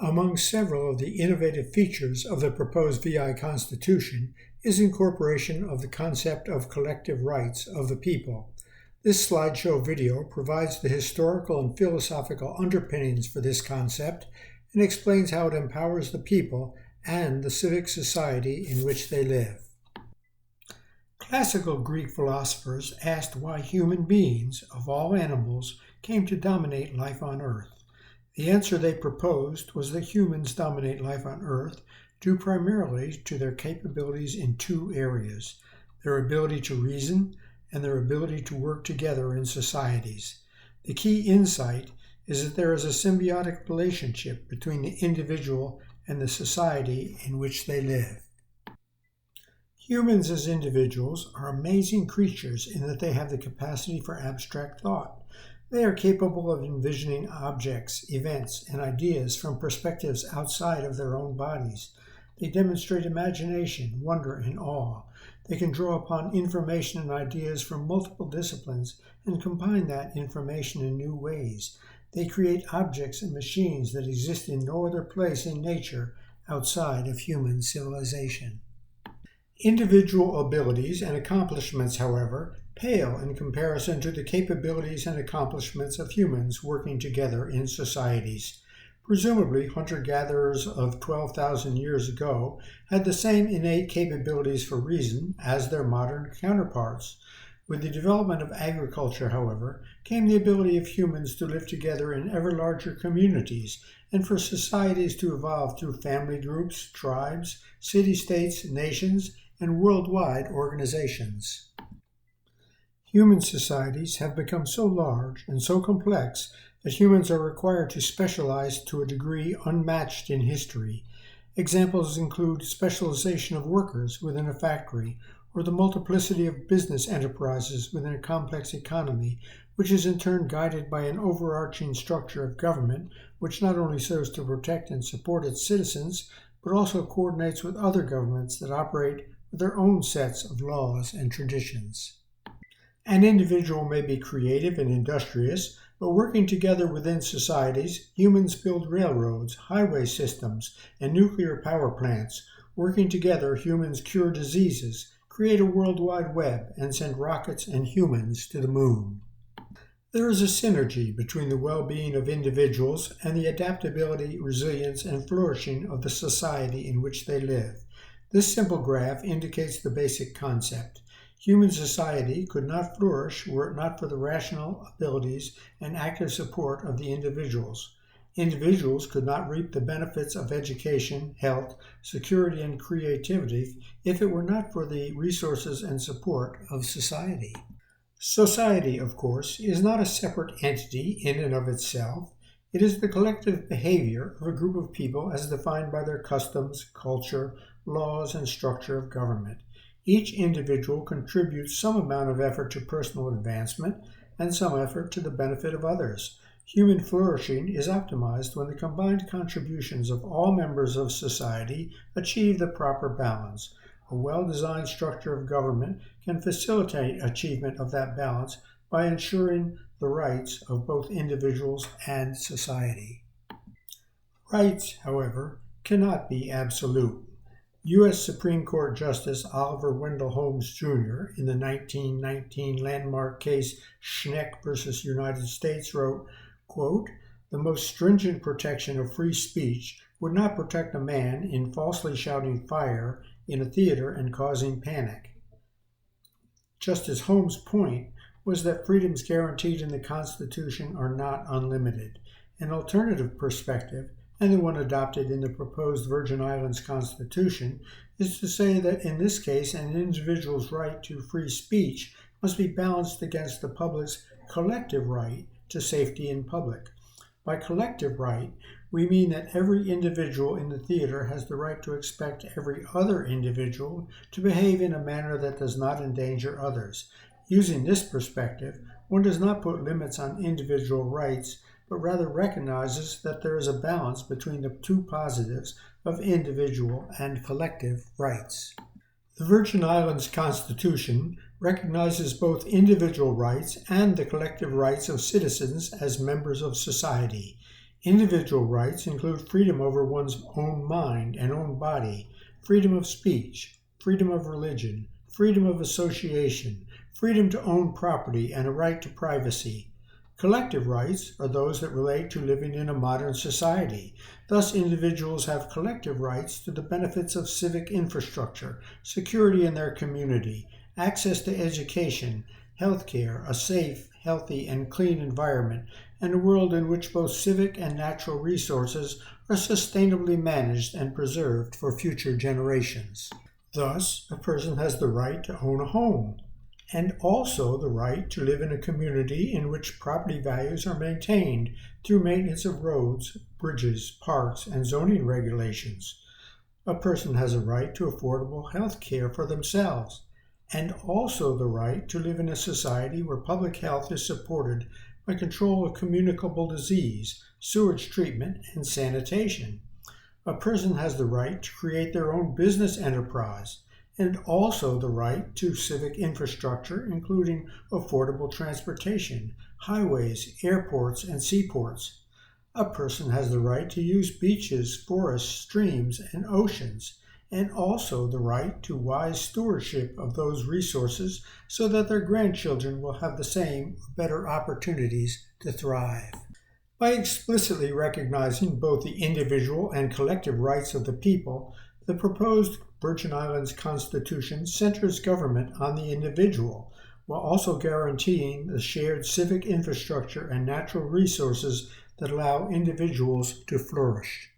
Among several of the innovative features of the proposed VI Constitution is incorporation of the concept of collective rights of the people. This slideshow video provides the historical and philosophical underpinnings for this concept and explains how it empowers the people and the civic society in which they live. Classical Greek philosophers asked why human beings, of all animals, came to dominate life on Earth. The answer they proposed was that humans dominate life on Earth due primarily to their capabilities in two areas: their ability to reason and their ability to work together in societies. The key insight is that there is a symbiotic relationship between the individual and the society in which they live. Humans as individuals are amazing creatures in that they have the capacity for abstract thought. They are capable of envisioning objects, events, and ideas from perspectives outside of their own bodies. They demonstrate imagination, wonder, and awe. They can draw upon information and ideas from multiple disciplines and combine that information in new ways. They create objects and machines that exist in no other place in nature outside of human civilization. Individual abilities and accomplishments, however, pale in comparison to the capabilities and accomplishments of humans working together in societies. Presumably, hunter-gatherers of 12,000 years ago had the same innate capabilities for reason as their modern counterparts. With the development of agriculture, however, came the ability of humans to live together in ever larger communities and for societies to evolve through family groups, tribes, city-states, nations, and worldwide organizations. Human societies have become so large and so complex that humans are required to specialize to a degree unmatched in history. Examples include specialization of workers within a factory, or the multiplicity of business enterprises within a complex economy, which is in turn guided by an overarching structure of government which not only serves to protect and support its citizens, but also coordinates with other governments that operate with their own sets of laws and traditions. An individual may be creative and industrious, but working together within societies, humans build railroads, highway systems, and nuclear power plants. Working together, humans cure diseases, create a worldwide web, and send rockets and humans to the moon. There is a synergy between the well-being of individuals and the adaptability, resilience, and flourishing of the society in which they live. This simple graph indicates the basic concept. Human society could not flourish were it not for the rational abilities and active support of the individuals. Individuals could not reap the benefits of education, health, security, and creativity if it were not for the resources and support of society. Society, of course, is not a separate entity in and of itself. It is the collective behavior of a group of people as defined by their customs, culture, laws, and structure of government. Each individual contributes some amount of effort to personal advancement and some effort to the benefit of others. Human flourishing is optimized when the combined contributions of all members of society achieve the proper balance. A well-designed structure of government can facilitate achievement of that balance by ensuring the rights of both individuals and society. Rights, however, cannot be absolute. U.S. Supreme Court Justice Oliver Wendell Holmes, Jr., in the 1919 landmark case Schneck v. United States wrote, quote, "The most stringent protection of free speech would not protect a man in falsely shouting fire in a theater and causing panic." Justice Holmes' point was that freedoms guaranteed in the Constitution are not unlimited. An alternative perspective, and the one adopted in the proposed Virgin Islands Constitution, is to say that in this case an individual's right to free speech must be balanced against the public's collective right to safety in public. By collective right, we mean that every individual in the theater has the right to expect every other individual to behave in a manner that does not endanger others. Using this perspective, one does not put limits on individual rights, but rather recognizes that there is a balance between the two positives of individual and collective rights. The Virgin Islands Constitution recognizes both individual rights and the collective rights of citizens as members of society. Individual rights include freedom over one's own mind and own body, freedom of speech, freedom of religion, freedom of association, freedom to own property, and a right to privacy. Collective rights are those that relate to living in a modern society. Thus, individuals have collective rights to the benefits of civic infrastructure, security in their community, access to education, health care, a safe, healthy, and clean environment, and a world in which both civic and natural resources are sustainably managed and preserved for future generations. Thus, a person has the right to own a home, and also the right to live in a community in which property values are maintained through maintenance of roads, bridges, parks, and zoning regulations. A person has a right to affordable health care for themselves, and also the right to live in a society where public health is supported by control of communicable disease, sewage treatment, and sanitation. A person has the right to create their own business enterprise, and also the right to civic infrastructure, including affordable transportation, highways, airports, and seaports. A person has the right to use beaches, forests, streams, and oceans, and also the right to wise stewardship of those resources so that their grandchildren will have the same or better opportunities to thrive. By explicitly recognizing both the individual and collective rights of the people, the proposed Virgin Islands Constitution centers government on the individual, while also guaranteeing the shared civic infrastructure and natural resources that allow individuals to flourish.